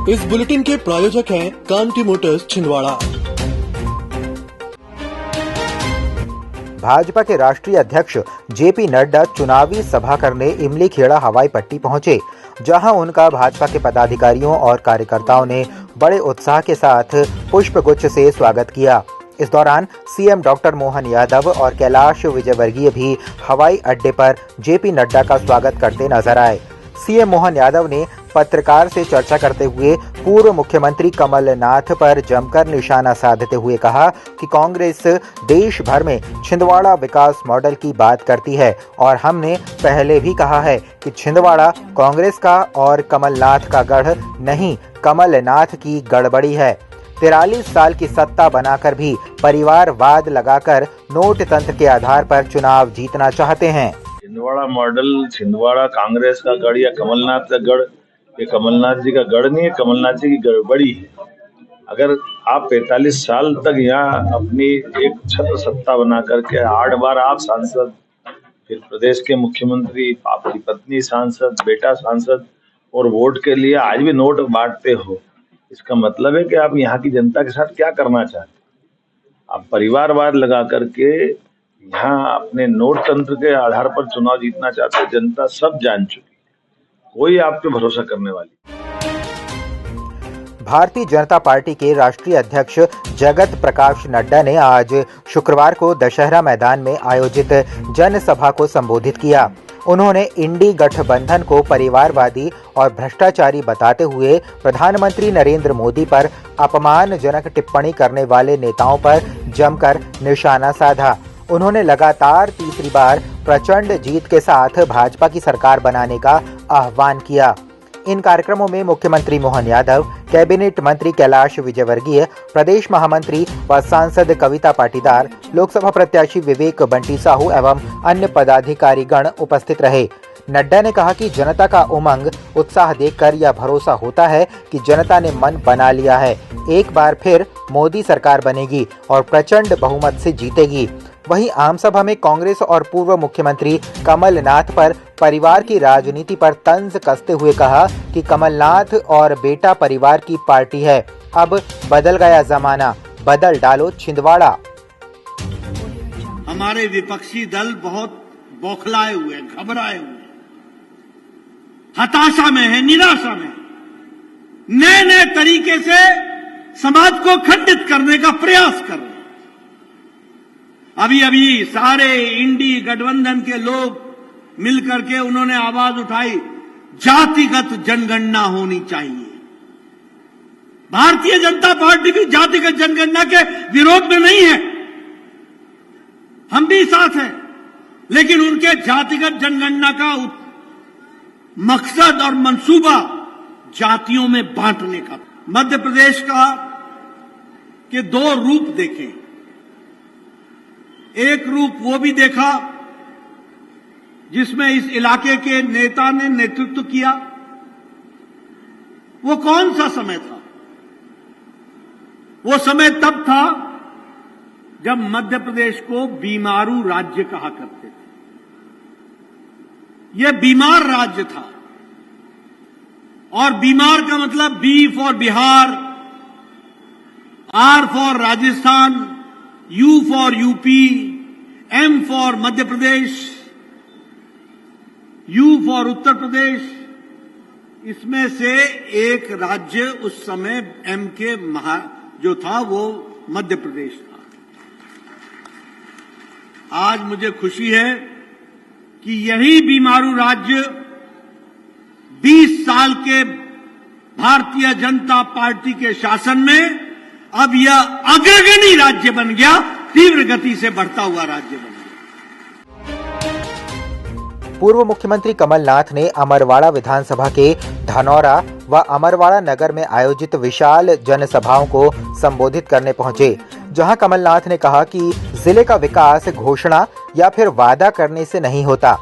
इस बुलेटिन के प्रायोजक हैं कांति मोटर्स छिंदवाड़ा। भाजपा के राष्ट्रीय अध्यक्ष जेपी नड्डा चुनावी सभा करने इमली खेड़ा हवाई पट्टी पहुंचे, जहां उनका भाजपा के पदाधिकारियों और कार्यकर्ताओं ने बड़े उत्साह के साथ पुष्पगुच्छ से स्वागत किया। इस दौरान सीएम डॉक्टर मोहन यादव और कैलाश विजयवर्गीय भी हवाई अड्डे पर जेपी नड्डा का स्वागत करते नजर आए। सीएम मोहन यादव ने पत्रकार से चर्चा करते हुए पूर्व मुख्यमंत्री कमलनाथ पर जमकर निशाना साधते हुए कहा कि कांग्रेस देश भर में छिंदवाड़ा विकास मॉडल की बात करती है और हमने पहले भी कहा है कि छिंदवाड़ा कांग्रेस का और कमलनाथ का गढ़ नहीं, कमलनाथ की गड़बड़ी है। 43 साल की सत्ता बनाकर भी परिवारवाद लगाकर नोट तंत्र के आधार पर चुनाव जीतना चाहते हैं। छिंदवाड़ा मॉडल, छिंदवाड़ा कांग्रेस का गढ़ या कमलनाथ का गढ़, ये कमलनाथ जी का गढ़ नहीं है, कमलनाथ जी की गड़बड़ी है। अगर आप 45 साल तक यहाँ अपनी एक छत्र सत्ता बना करके 8 बार आप सांसद, फिर प्रदेश के मुख्यमंत्री, आपकी पत्नी सांसद, बेटा सांसद, और वोट के लिए आज भी नोट बांटते हो, इसका मतलब है कि आप यहाँ की जनता के साथ क्या करना चाहते हैं। आप परिवारवाद लगा करके यहाँ अपने नोट तंत्र के आधार पर चुनाव जीतना चाहते हैं। जनता सब जान चुकी है, कोई आप पे भरोसा करने वाली। भारतीय जनता पार्टी के राष्ट्रीय अध्यक्ष जगत प्रकाश नड्डा ने आज शुक्रवार को दशहरा मैदान में आयोजित जनसभा को संबोधित किया। उन्होंने इंडी गठबंधन को परिवारवादी और भ्रष्टाचारी बताते हुए प्रधानमंत्री नरेंद्र मोदी पर अपमानजनक टिप्पणी करने वाले नेताओं पर जमकर निशाना साधा। उन्होंने लगातार तीसरी बार प्रचंड जीत के साथ भाजपा की सरकार बनाने का आह्वान किया। इन कार्यक्रमों में मुख्यमंत्री मोहन यादव, कैबिनेट मंत्री कैलाश विजयवर्गीय, प्रदेश महामंत्री व सांसद कविता पाटीदार, लोकसभा प्रत्याशी विवेक बंटी साहू एवं अन्य पदाधिकारीगण उपस्थित रहे। नड्डा ने कहा कि जनता का उमंग, उत्साह देखकर यह भरोसा होता है कि जनता ने मन बना लिया है, एक बार फिर मोदी सरकार बनेगी और प्रचंड बहुमत से जीतेगी। वहीं आमसभा में कांग्रेस और पूर्व मुख्यमंत्री कमलनाथ पर परिवार की राजनीति पर तंज कसते हुए कहा कि कमलनाथ और बेटा परिवार की पार्टी है, अब बदल गया जमाना, बदल डालो छिंदवाड़ा। हमारे विपक्षी दल बहुत बौखलाए हुए, घबराए हुए, हताशा में है, निराशा में, नए नए तरीके से समाज को खंडित करने का प्रयास कर रहे हैं। अभी सारे इंडी गठबंधन के लोग मिलकर के उन्होंने आवाज उठाई, जातिगत जनगणना होनी चाहिए। भारतीय जनता पार्टी भी जातिगत जनगणना के विरोध में नहीं है, हम भी साथ हैं, लेकिन उनके जातिगत जनगणना का मकसद और मंसूबा जातियों में बांटने का। मध्य प्रदेश का के 2 रूप देखे। एक रूप वो भी देखा जिसमें इस इलाके के नेता ने नेतृत्व किया। वो कौन सा समय था? वो समय तब था जब मध्य प्रदेश को बीमारू राज्य कहा करते थे। यह बीमार राज्य था, और बीमार का मतलब B for Bihar, R for Rajasthan, U for UP, M for Madhya Pradesh, U for Uttar Pradesh. इसमें से एक राज्य उस समय एम के जो था वो मध्य प्रदेश था। आज मुझे खुशी है कि यही बीमारू राज्य 20 साल के भारतीय जनता पार्टी के शासन में अब यह अग्रगणी राज्य बन गया, तीव्र गति से बढ़ता हुआ राज्य बन गया। पूर्व मुख्यमंत्री कमलनाथ ने अमरवाड़ा विधानसभा के धनौरा व अमरवाड़ा नगर में आयोजित विशाल जनसभाओं को संबोधित करने पहुंचे, जहां कमलनाथ ने कहा कि जिले का विकास घोषणा या फिर वादा करने से नहीं होता।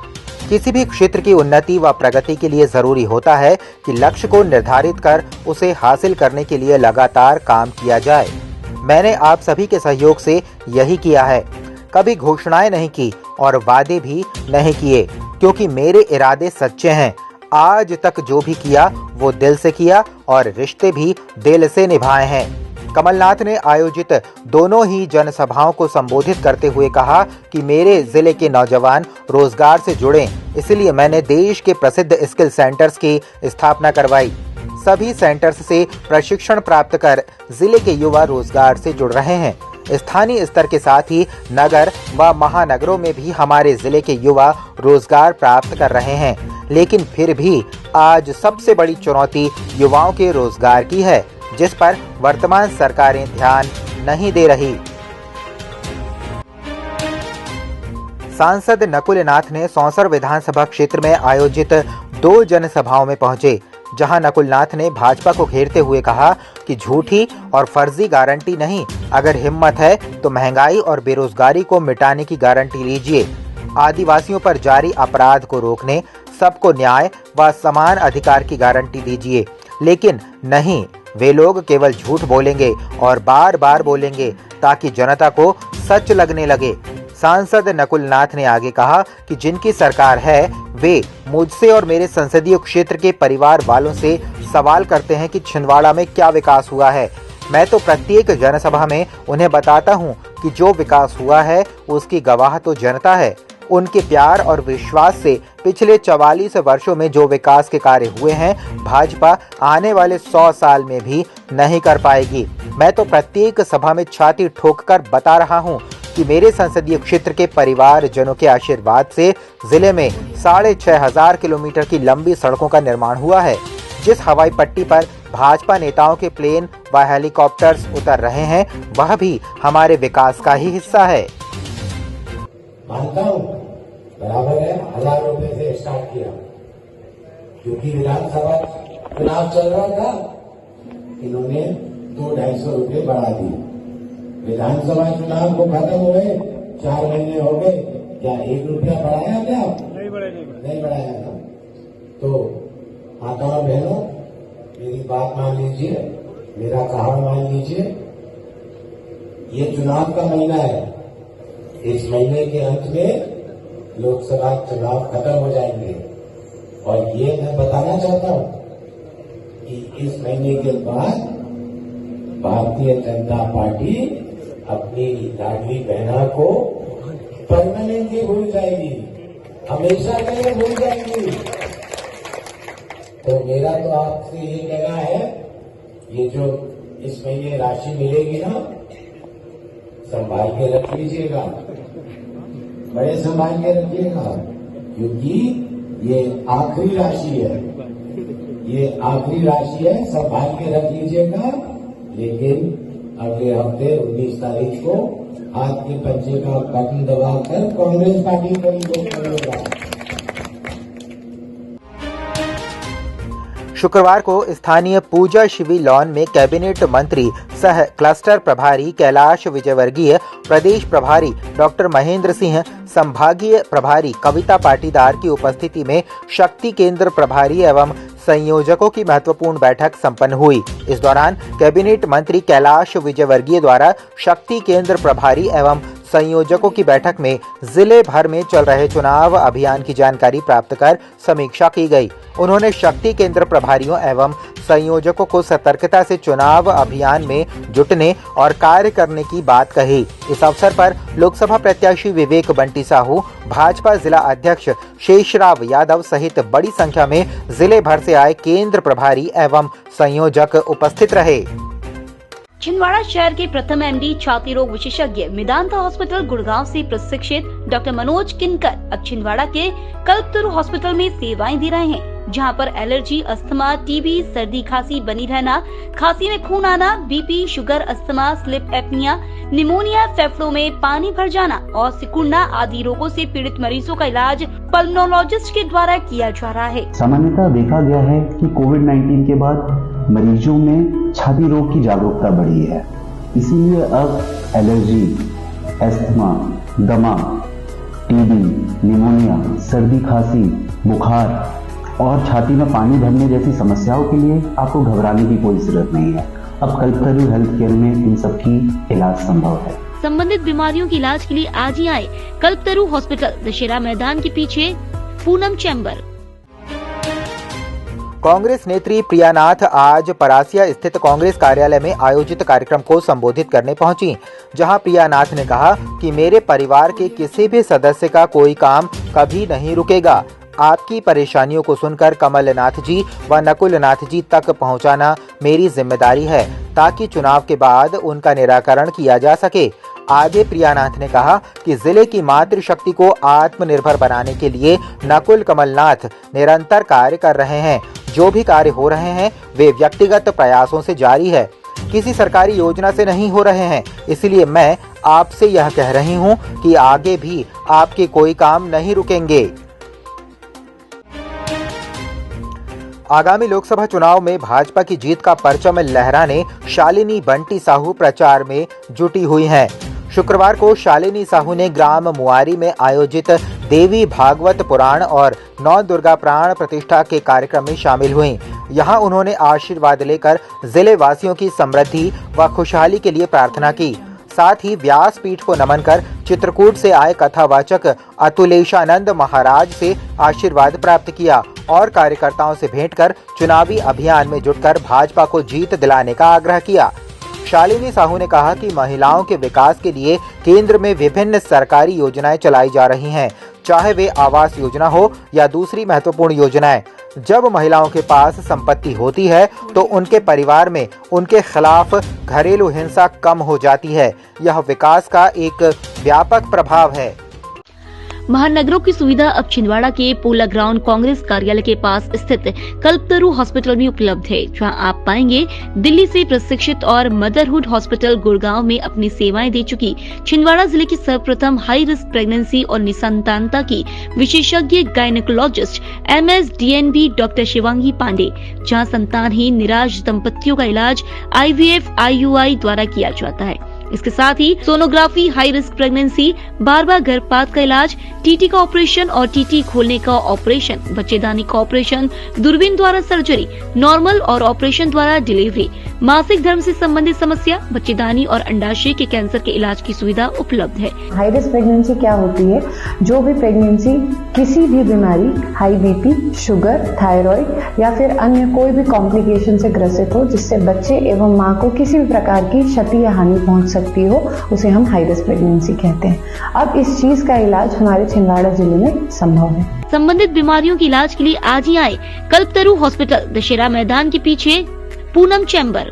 किसी भी क्षेत्र की उन्नति व प्रगति के लिए जरूरी होता है कि लक्ष्य को निर्धारित कर उसे हासिल करने के लिए लगातार काम किया जाए। मैंने आप सभी के सहयोग से यही किया है, कभी घोषणाएं नहीं की और वादे भी नहीं किए, क्योंकि मेरे इरादे सच्चे हैं। आज तक जो भी किया वो दिल से किया और रिश्ते भी दिल से निभाए हैं। कमलनाथ ने आयोजित दोनों ही जनसभाओं को संबोधित करते हुए कहा कि मेरे जिले के नौजवान रोजगार से जुड़ें, इसलिए मैंने देश के प्रसिद्ध स्किल सेंटर्स की स्थापना करवाई। सभी सेंटर्स से प्रशिक्षण प्राप्त कर जिले के युवा रोजगार से जुड़ रहे हैं। स्थानीय स्तर के साथ ही नगर व महानगरों में भी हमारे जिले के युवा रोजगार प्राप्त कर रहे हैं, लेकिन फिर भी आज सबसे बड़ी चुनौती युवाओं के रोजगार की है, जिस पर वर्तमान सरकारें ध्यान नहीं दे रही। सांसद नकुल नाथ ने सौंसर विधानसभा क्षेत्र में आयोजित 2 जनसभाओं में पहुंचे, जहां नकुल नाथ ने भाजपा को घेरते हुए कहा कि झूठी और फर्जी गारंटी नहीं, अगर हिम्मत है तो महंगाई और बेरोजगारी को मिटाने की गारंटी लीजिए। आदिवासियों पर जारी अपराध को रोकने, सबको न्याय व समान अधिकार की गारंटी दीजिए। लेकिन नहीं, वे लोग केवल झूठ बोलेंगे और बार बार बोलेंगे ताकि जनता को सच लगने लगे। सांसद नकुल नाथ ने आगे कहा कि जिनकी सरकार है वे मुझसे और मेरे संसदीय क्षेत्र के परिवार वालों से सवाल करते हैं कि छिंदवाड़ा में क्या विकास हुआ है। मैं तो प्रत्येक जनसभा में उन्हें बताता हूं कि जो विकास हुआ है उसकी गवाह तो जनता है। उनके प्यार और विश्वास से पिछले 44 वर्षों में जो विकास के कार्य हुए हैं, भाजपा आने वाले 100 साल में भी नहीं कर पाएगी। मैं तो प्रत्येक सभा में छाती ठोककर बता रहा हूं कि मेरे संसदीय क्षेत्र के परिवार जनों के आशीर्वाद से जिले में 6500 किलोमीटर की लंबी सड़कों का निर्माण हुआ है। जिस हवाई पट्टी पर भाजपा नेताओं के प्लेन व हेलीकॉप्टर्स उतर रहे हैं, वह भी हमारे विकास का ही हिस्सा है। मानता हूं बराबर है, 1000 रुपए से स्टार्ट किया, क्योंकि विधानसभा चुनाव चल रहा था, इन्होंने 200-250 रुपए बढ़ा दिए। विधानसभा चुनाव को खत्म हुए 4 महीने हो गए, क्या 1 रुपया बढ़ाया क्या? नहीं बढ़ाया था। तो माताओं बहनों, मेरी बात मान लीजिए, मेरा कहा मान लीजिए। ये चुनाव का महीना है, इस महीने के अंत में लोकसभा चुनाव खत्म हो जाएंगे, और ये मैं बताना चाहता हूं कि इस महीने के बाद भारतीय जनता पार्टी अपनी लाडली बहना को परमानेंटली भूल जाएगी, हमेशा के लिए भूल जाएगी। तो मेरा तो आपसे ये कहना है, ये जो इस महीने राशि मिलेगी ना, संभाल के रख लीजिएगा, बड़े संभाल के रखिएगा, क्योंकि ये आखिरी राशि है, ये आखिरी राशि है, संभाल के रख लीजिएगा। लेकिन अगले हफ्ते 19 तारीख को हाथ के पंजे का बटन दबाकर कांग्रेस पार्टी को ही करेगा। शुक्रवार को स्थानीय पूजा शिवी लॉन में कैबिनेट मंत्री सह क्लस्टर प्रभारी कैलाश विजयवर्गीय, प्रदेश प्रभारी डॉक्टर महेंद्र सिंह, संभागीय प्रभारी कविता पाटीदार की उपस्थिति में शक्ति केंद्र प्रभारी एवं संयोजकों की महत्वपूर्ण बैठक संपन्न हुई। इस दौरान कैबिनेट मंत्री कैलाश विजयवर्गीय द्वारा शक्ति केंद्र प्रभारी एवं संयोजकों की बैठक में जिले भर में चल रहे चुनाव अभियान की जानकारी प्राप्त कर समीक्षा की गई। उन्होंने शक्ति केंद्र प्रभारियों एवं संयोजकों को सतर्कता से चुनाव अभियान में जुटने और कार्य करने की बात कही। इस अवसर पर लोकसभा प्रत्याशी विवेक बंटी साहू, भाजपा जिला अध्यक्ष शेषराव यादव सहित बड़ी संख्या में जिले भर से आए केंद्र प्रभारी एवं संयोजक उपस्थित रहे। छिंदवाड़ा शहर के प्रथम एमडी छाती रोग विशेषज्ञ मेदांता हॉस्पिटल गुड़गांव से प्रशिक्षित डॉक्टर मनोज किनकर अब छिंदवाड़ा के कल्पतरु हॉस्पिटल में सेवाएं दे रहे हैं, जहां पर एलर्जी, अस्थमा, टीबी, सर्दी खांसी बनी रहना, खांसी में खून आना, BP, sugar, asthma, sleep apnoea, pneumonia, फेफड़ों में पानी भर जाना और सिकुड़ना आदि रोगों से पीड़ित मरीजों का इलाज पल्मोनोलॉजिस्ट के द्वारा किया जा रहा है। सामान्यतः देखा गया है कि कोविड-19 के बाद मरीजों में छाती रोग की जागरूकता बढ़ी है, इसीलिए अब एलर्जी, अस्थमा, दमा, टीबी, निमोनिया, सर्दी खांसी, बुखार और छाती में पानी भरने जैसी समस्याओं के लिए आपको घबराने की कोई जरूरत नहीं है। अब कल्पतरु हेल्थ केयर में इन सब की इलाज संभव है। संबंधित बीमारियों के इलाज के लिए आज ही आए कल्पतरु हॉस्पिटल, दशहरा मैदान के पीछे, पूनम चैम्बर। कांग्रेस नेत्री प्रियानाथ आज परासिया स्थित कांग्रेस कार्यालय में आयोजित कार्यक्रम को संबोधित करने पहुंची, जहां प्रियानाथ ने कहा कि मेरे परिवार के किसी भी सदस्य का कोई काम कभी नहीं रुकेगा। आपकी परेशानियों को सुनकर कमलनाथ जी व नकुलनाथ जी तक पहुंचाना मेरी जिम्मेदारी है, ताकि चुनाव के बाद उनका निराकरण किया जा सके। आगे प्रियानाथ ने कहा कि जिले की मातृशक्ति को आत्मनिर्भर बनाने के लिए नकुल कमलनाथ निरंतर कार्य कर रहे हैं। जो भी कार्य हो रहे हैं वे व्यक्तिगत प्रयासों से जारी है, किसी सरकारी योजना से नहीं हो रहे हैं। इसलिए मैं आपसे यह कह रही हूं कि आगे भी आपके कोई काम नहीं रुकेंगे। आगामी लोकसभा चुनाव में भाजपा की जीत का परचम लहराने शालिनी बंटी साहू प्रचार में जुटी हुई हैं। शुक्रवार को शालिनी साहू ने ग्राम मुआरी में आयोजित देवी भागवत पुराण और नौ दुर्गा प्राण प्रतिष्ठा के कार्यक्रम में शामिल हुईं। यहां उन्होंने आशीर्वाद लेकर जिले वासियों की समृद्धि व खुशहाली के लिए प्रार्थना की। साथ ही व्यासपीठ को नमन कर चित्रकूट से आए कथावाचक अतुलेशानंद महाराज से आशीर्वाद प्राप्त किया और कार्यकर्ताओं से भेंट कर चुनावी अभियान में जुटकर भाजपा को जीत दिलाने का आग्रह किया। शालिनी साहू ने कहा कि महिलाओं के विकास के लिए केंद्र में विभिन्न सरकारी योजनाएं चलाई जा रही हैं, चाहे वे आवास योजना हो या दूसरी महत्वपूर्ण योजनाएं। जब महिलाओं के पास संपत्ति होती है तो उनके परिवार में उनके खिलाफ घरेलू हिंसा कम हो जाती है। यह विकास का एक व्यापक प्रभाव है। महानगरों की सुविधा अब छिंदवाड़ा के पोला ग्राउंड कांग्रेस कार्यालय के पास स्थित कल्पतरु हॉस्पिटल में उपलब्ध है, जहां आप पाएंगे दिल्ली से प्रशिक्षित और मदरहुड हॉस्पिटल गुड़गांव में अपनी सेवाएं दे चुकी छिंदवाड़ा जिले की सर्वप्रथम हाई रिस्क प्रेगनेंसी और निसंतानता की विशेषज्ञ gynaecologist MS DNB doctor Shivangi Pandey, जहाँ संतानहीन निराश दंपतियों का इलाज IVF IUI द्वारा किया जाता है। इसके साथ ही सोनोग्राफी, हाई रिस्क प्रेगनेंसी, बार-बार गर्भपात का इलाज, टीटी का ऑपरेशन और टीटी खोलने का ऑपरेशन, बच्चेदानी का ऑपरेशन, दूरबीन द्वारा सर्जरी, नॉर्मल और ऑपरेशन द्वारा डिलीवरी, मासिक धर्म से संबंधित समस्या, बच्चेदानी और अंडाशय के कैंसर के इलाज की सुविधा उपलब्ध है। हाई रिस्क प्रेगनेंसी क्या होती है? जो भी प्रेगनेंसी किसी भी बीमारी, हाई BP, शुगर, थायराइड या फिर अन्य कोई भी कॉम्प्लिकेशन से ग्रसित हो, जिससे बच्चे एवं माँ को किसी भी प्रकार की क्षति या हानि पहुंच सकती हो, उसे हम हाई रिस्क प्रेगनेंसी कहते हैं। अब इस चीज का इलाज हमारे छिंदवाड़ा जिले में संभव है। संबंधित बीमारियों के इलाज के लिए आज ही आए कल्पतरु हॉस्पिटल, दशहरा मैदान के पीछे, पूनम चैम्बर।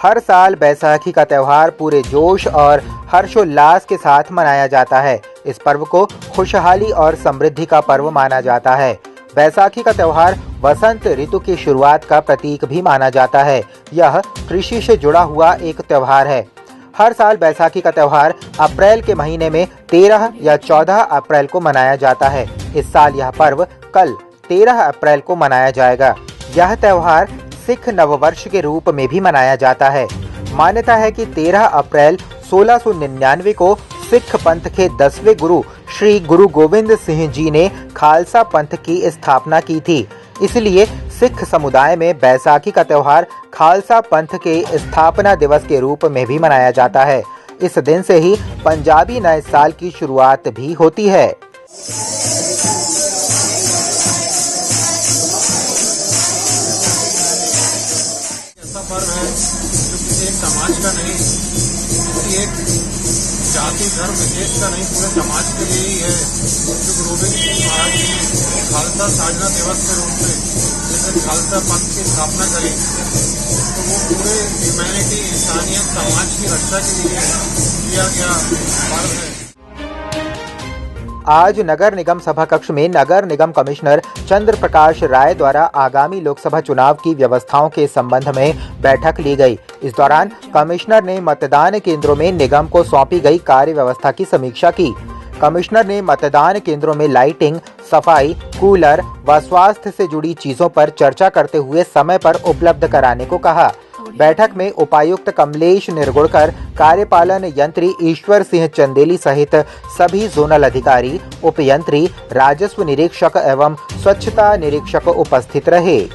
हर साल बैसाखी का त्योहार पूरे जोश और हर्षोल्लास के साथ मनाया जाता है। इस पर्व को खुशहाली और समृद्धि का पर्व माना जाता है। बैसाखी का त्योहार वसंत ऋतु की शुरुआत का प्रतीक भी माना जाता है। यह कृषि से जुड़ा हुआ एक त्योहार है। हर साल बैसाखी का त्योहार अप्रैल के महीने में 13 या 14 अप्रैल को मनाया जाता है। इस साल यह पर्व कल 13 अप्रैल को मनाया जाएगा। यह त्योहार सिख नववर्ष के रूप में भी मनाया जाता है। मान्यता है कि 13 अप्रैल 1699 को सिख पंथ के 10वें गुरु श्री गुरु गोविंद सिंह जी ने खालसा पंथ की स्थापना की थी। इसलिए सिख समुदाय में बैसाखी का त्योहार खालसा पंथ के स्थापना दिवस के रूप में भी मनाया जाता है। इस दिन से ही पंजाबी नए साल की शुरुआत भी होती है। ऐसा पर्व है जो किसी एक समाज का नहीं, किसी एक जाति धर्म देश का नहीं, पूरे समाज के लिए ही है। जो गुरु गोविंद सिंह महाराज जी ने खालसा साधना दिवस के रूप में जिस दिन खालसा पंथ की स्थापना करी, तो वो पूरे ह्यूमैनिटी, इंसानियत, समाज की रक्षा के लिए किया गया पर्व है। आज नगर निगम सभा कक्ष में नगर निगम कमिश्नर चंद्र प्रकाश राय द्वारा आगामी लोकसभा चुनाव की व्यवस्थाओं के संबंध में बैठक ली गई। इस दौरान कमिश्नर ने मतदान केंद्रों में निगम को सौंपी गई कार्य व्यवस्था की समीक्षा की। कमिश्नर ने मतदान केंद्रों में लाइटिंग, सफाई, कूलर व स्वास्थ्य से जुड़ी चीजों पर चर्चा करते हुए समय पर उपलब्ध कराने को कहा। बैठक में उपायुक्त कमलेश निर्गुणकर, कार्यपालन यंत्री ईश्वर सिंह चंदेली सहित सभी जोनल अधिकारी, उपयंत्री, राजस्व निरीक्षक एवं स्वच्छता निरीक्षक उपस्थित रहे।